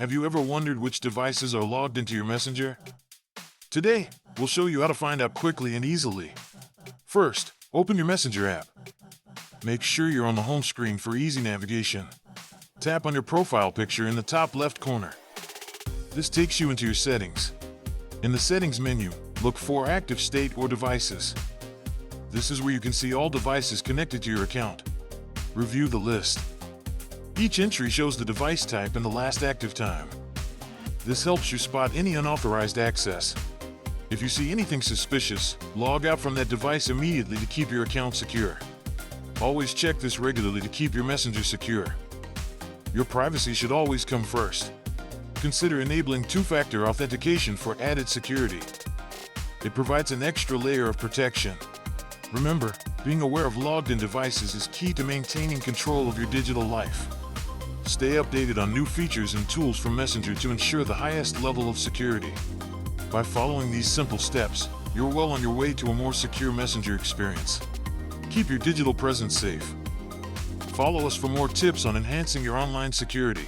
Have you ever wondered which devices are logged into your Messenger? Today, we'll show you how to find out quickly and easily. First, open your Messenger app. Make sure you're on the home screen for easy navigation. Tap on your profile picture in the top left corner. This takes you into your settings. In the settings menu, look for active state or devices. This is where you can see all devices connected to your account. Review the list. Each entry shows the device type and the last active time. This helps you spot any unauthorized access. If you see anything suspicious, log out from that device immediately to keep your account secure. Always check this regularly to keep your Messenger secure. Your privacy should always come first. Consider enabling two-factor authentication for added security. It provides an extra layer of protection. Remember, being aware of logged-in devices is key to maintaining control of your digital life. Stay updated on new features and tools from Messenger to ensure the highest level of security. By following these simple steps, you're well on your way to a more secure Messenger experience. Keep your digital presence safe. Follow us for more tips on enhancing your online security.